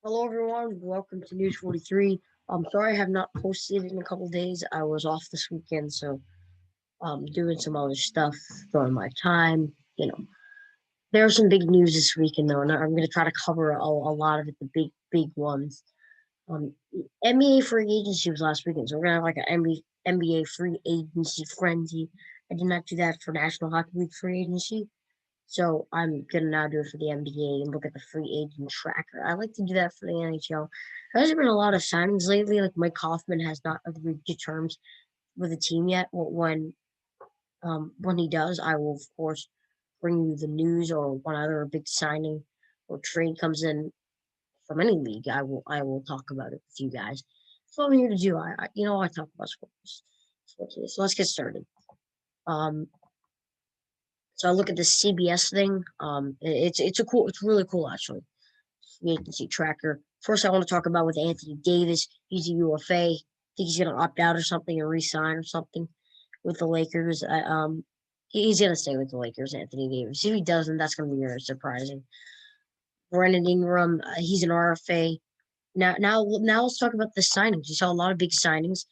Hello, everyone. Welcome to News 43. I'm sorry I have not posted in a couple days. I was off this weekend, so doing some other stuff, throwing my time. There are some big news this weekend, though, and I'm going to try to cover a lot of it, the big ones. NBA free agency was last weekend, so we're going to have like an NBA free agency frenzy. I did not do that for National Hockey League free agency. So I'm gonna now do it for the NBA and look at the free agent tracker. I like to do that for the NHL. There's been a lot of signings lately. Like Mike Hoffman has not agreed to terms with the team yet. When he does, I will of course bring you the news or when other big signing or trade comes in from any league. I will talk about it with you guys. That's what I'm here to do. I talk about sports. So let's get started. Um, so I look at the CBS thing. It's really cool actually. The agency tracker. First, I want to talk about with Anthony Davis. He's a UFA. I think he's going to opt out or something or resign or something with the Lakers. He's going to stay with the Lakers, Anthony Davis. If he doesn't, that's going to be very surprising. Brandon Ingram, he's an RFA. Now, let's talk about the signings. You saw a lot of big signings.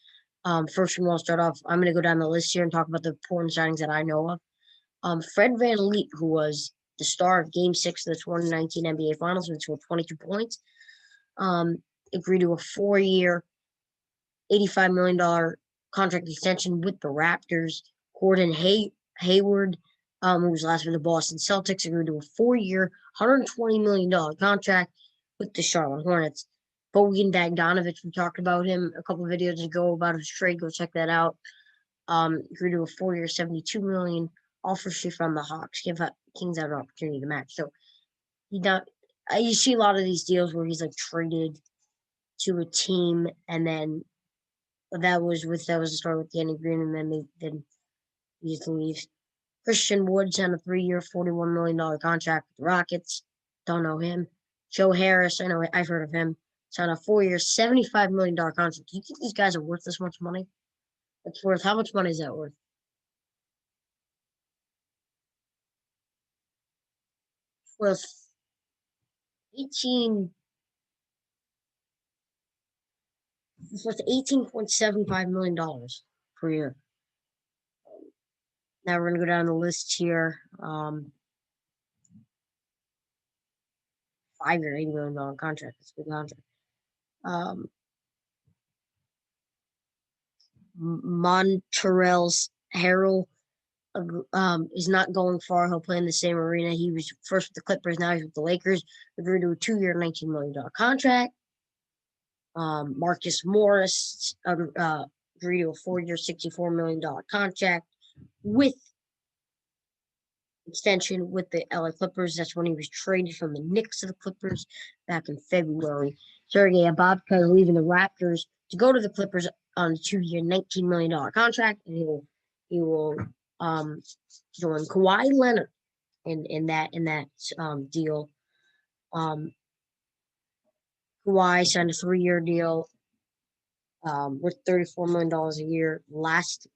First, we want to start off. I'm going to go down the list here and talk about the important signings that I know of. Fred VanVleet, who was the star of Game 6 of the 2019 NBA Finals, which scored 22 points, um, agreed to a 4-year, $85 million contract extension with the Raptors. Hayward, who was last with the Boston Celtics, agreed to a 4-year, $120 million contract with the Charlotte Hornets. Bojan Bogdanovic, we talked about him a couple of videos ago about his trade. Go check that out. Agreed to a 4-year, $72 million offer sheet from the Hawks. Give Kings out an opportunity to match. So he not. You see a lot of these deals where he's like traded to a team, and then that was the story with Danny Green, and then he just leaves. Christian Wood signed a 3-year, $41 million contract with the Rockets. Don't know him. Joe Harris, I know I've heard of him. Signed a 4-year, $75 million contract. Do you think these guys are worth this much money? It's worth how much money is that worth? Worth 18. It's worth $18.75 million per year. Now we're gonna go down the list here. 5-year, $80 million contract. That's a big contract. Um, Montrell's Harrell is not going far. He'll play in the same arena. He was first with the Clippers. Now he's with the Lakers. Agreed to a 2-year, $19 million contract. Marcus Morris agreed to a 4-year, $64 million contract with extension with the LA Clippers. That's when he was traded from the Knicks to the Clippers back in February. Sergei Ibaka is leaving the Raptors to go to the Clippers on a 2-year, $19 million contract, and he will join Kawhi Leonard in that deal. Um, Kawhi signed a 3-year deal worth $34 million a year. Last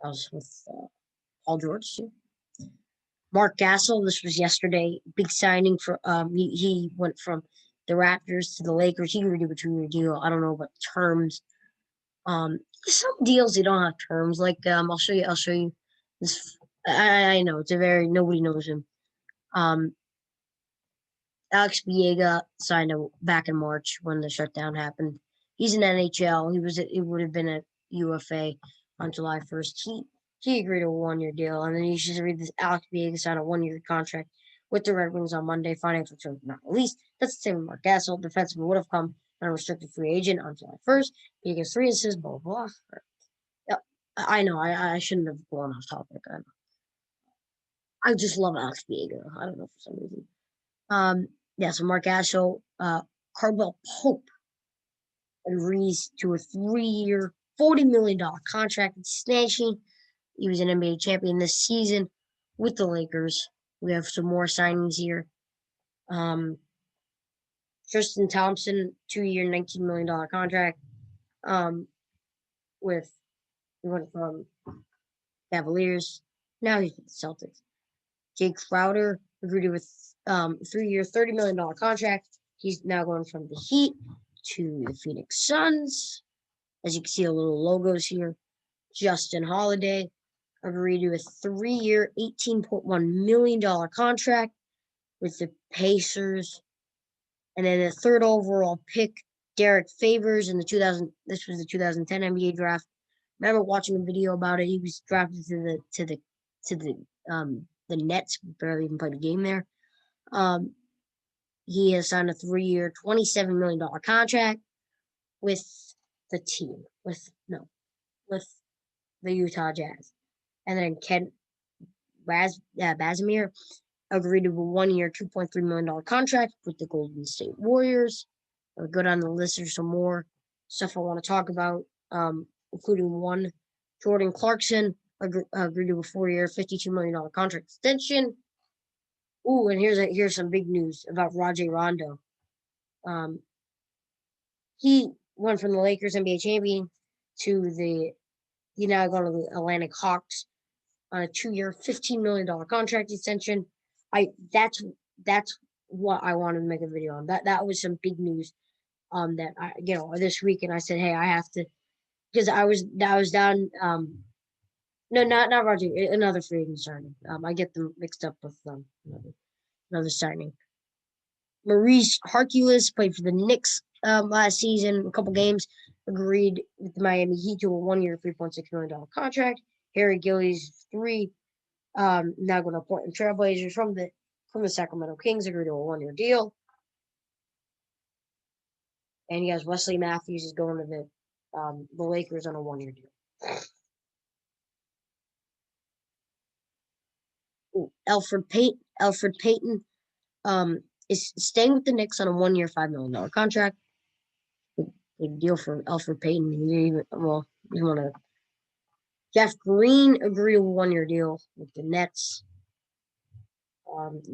I was with Paul George too. Mark Gasol, this was yesterday. Big signing for he went from the Raptors to the Lakers. He agreed to a 2-year deal. I don't know about terms. Some deals they don't have terms. Like I'll show you this. I know it's a very nobody knows him. Um, Alex Biega signed back in March when the shutdown happened. He's an NHL. It would have been a UFA on July 1st. He agreed to a 1-year deal, and then you should read this. Alex Biega signed a 1-year contract with the Red Wings on Monday. Financial terms not released. That's the same with Mark Gasol. Defenseman would have come on a restricted free agent on July 1st. Biega's 3 assists. Blah blah blah. Yep. I know. I shouldn't have gone off topic. I just love Alex Biega. I don't know for some reason. Yeah, so Mark Gasol, Cardwell Pope agrees to a 3-year, $40 million contract extension. He was an NBA champion this season with the Lakers. We have some more signings here. Um, Tristan Thompson, 2-year, $19 million contract. Um, with he went from Cavaliers. Now he's with the Celtics. Jake Crowder agreed to a 3-year, $30 million contract. He's now going from the Heat to the Phoenix Suns. As you can see, the little logos here. Justin Holiday agreed to a 3-year, $18.1 million contract with the Pacers. And then the third overall pick, Derek Favors, in the this was the 2010 NBA draft. Remember watching a video about it. He was drafted to the Nets, barely even played a game there. He has signed a 3-year, $27 million contract with the team, with the Utah Jazz. And then Ken Bazemir agreed to a 1-year, $2.3 million contract with the Golden State Warriors. I'll go down the list. There's some more stuff I want to talk about, including one. Jordan Clarkson agreed to a 4-year, $52 million contract extension. Ooh, and here's some big news about Rajon Rondo. He went from the Lakers NBA champion to he now going to the Atlantic Hawks on a 2-year, $15 million contract extension. That's what I wanted to make a video on. That was some big news. That I this week, and I said, hey, I have to, because I was down. No, not Roger, another free agent signing. I get them mixed up with another signing. Maurice Harkless played for the Knicks last season, a couple games. Agreed with the Miami Heat to a 1-year, $3.6 million contract. Harry Gillies, 3, now going to Portland Trailblazers from the Sacramento Kings, agreed to a 1-year deal. And you guys, Wesley Matthews is going to the Lakers on a 1-year deal. Ooh, Elfrid Payton is staying with the Knicks on a 1-year, $5 million contract. Big deal for Elfrid Payton. He's one of. Jeff Green agreed to a 1-year deal with the Nets.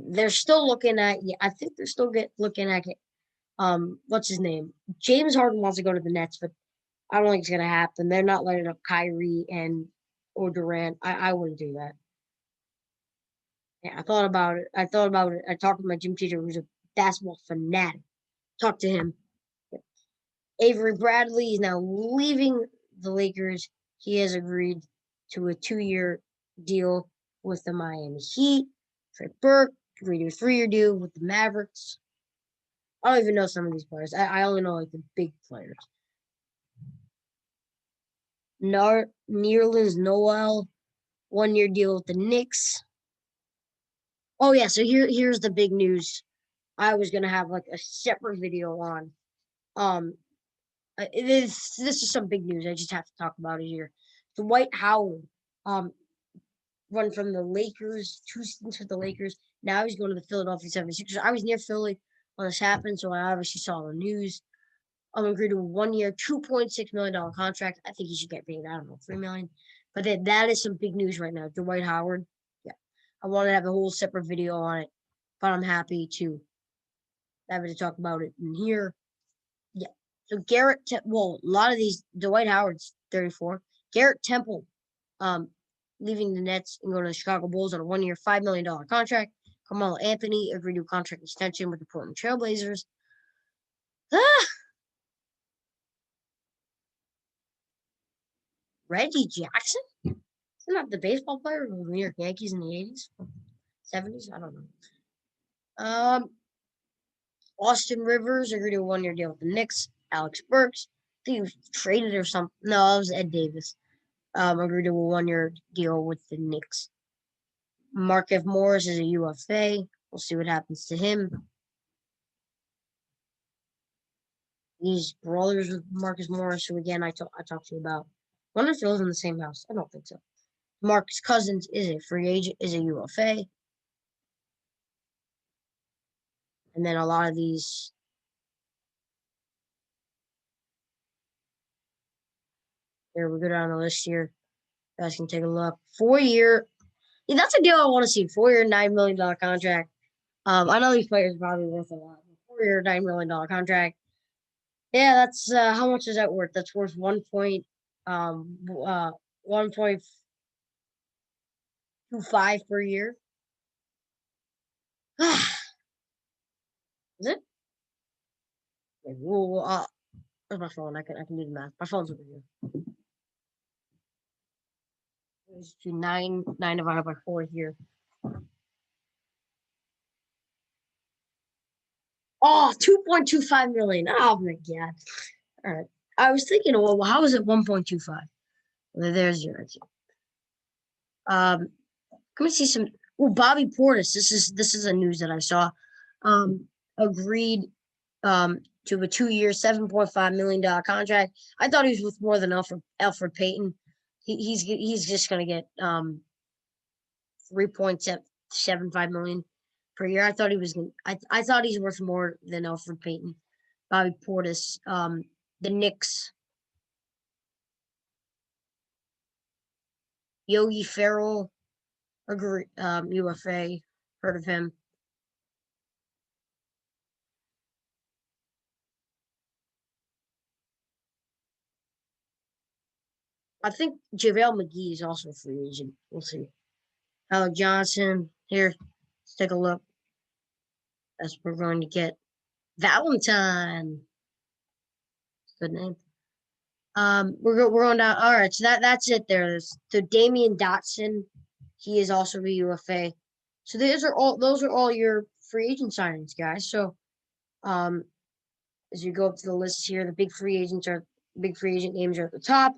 They're still looking at. Yeah, I think they're still looking at. What's his name? James Harden wants to go to the Nets, but I don't think it's gonna happen. They're not letting up Kyrie or Durant. I wouldn't do that. Yeah, I thought about it. I talked to my gym teacher, who's a basketball fanatic. Talked to him. Avery Bradley is now leaving the Lakers. He has agreed to a 2-year deal with the Miami Heat. Trey Burke agreed to a 3-year deal with the Mavericks. I don't even know some of these players. I only know like the big players. Nerlens Noel, 1-year deal with the Knicks. Oh yeah, so here's the big news. I was gonna have like a separate video on. This is some big news. I just have to talk about it here. Dwight Howard, run from the Lakers, 2 stints with the Lakers. Now he's going to the Philadelphia 76ers. I was near Philly when this happened, so I obviously saw the news. I'm agreed to a 1-year, $2.6 million contract. I think he should get paid, I don't know, $3 million. But that is some big news right now. Dwight Howard. Yeah. I want to have a whole separate video on it, but I'm happy to talk about it in here. Yeah. So a lot of these, Dwight Howard's 34. Garrett Temple, leaving the Nets and going to the Chicago Bulls on a 1-year, $5 million contract. Carmelo Anthony agreed to a contract extension with the Portland Trailblazers. Reggie Jackson? Isn't that the baseball player of the New York Yankees in the 80s? 70s? I don't know. Austin Rivers agreed to a 1-year deal with the Knicks. Alex Burks, I think he was traded or something. No, it was Ed Davis. Agreed to a 1-year deal with the Knicks. Markieff Morris is a UFA. We'll see what happens to him. He's brothers with Marcus Morris, who again I talked to you about. Wonder if they live in the same house. I don't think so. Marcus Cousins is a free agent, is a UFA. And then a lot of these. Here, we go down the list here. You guys can take a look. 4-year. Yeah, that's a deal I want to see. 4-year, $9 million contract. I know these players are probably worth a lot. 4-year, $9 million contract. Yeah, that's how much is that worth? That's worth 1.25 per year. Is it? Okay, where's my phone? I can do the math. My phone's over here. Let's do 9 divided by 4 here. Oh, 2.25 million. Oh my god. All right. I was thinking, well, how is it 1.25? Well, there's your answer. Can we see some? Oh, Bobby Portis. This is a news that I saw. Agreed to a 2-year, $7.5 million contract. I thought he was worth more than Elfrid Payton. He's just gonna get 3.75 million per year. I thought he was gonna. I thought he's worth more than Elfrid Payton. Bobby Portis. The Knicks. Yogi Ferrell. Agree. UFA. Heard of him? I think JaVale McGee is also a free agent. We'll see. Alec Johnson. Here, let's take a look. As we're going to get Valentine. Good name. We're going down. All right, so that's it. So Damian Dotson, he is also a UFA. So those are all your free agent signings, guys. So, as you go up to the list here, the big free agent names are at the top.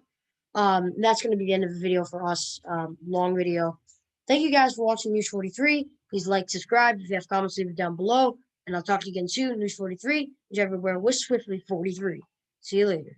That's going to be the end of the video for us. Long video. Thank you guys for watching News 43. Please like, subscribe. If you have comments, leave it down below. And I'll talk to you again soon. News 43 is everywhere with Swiftly 43. See you later.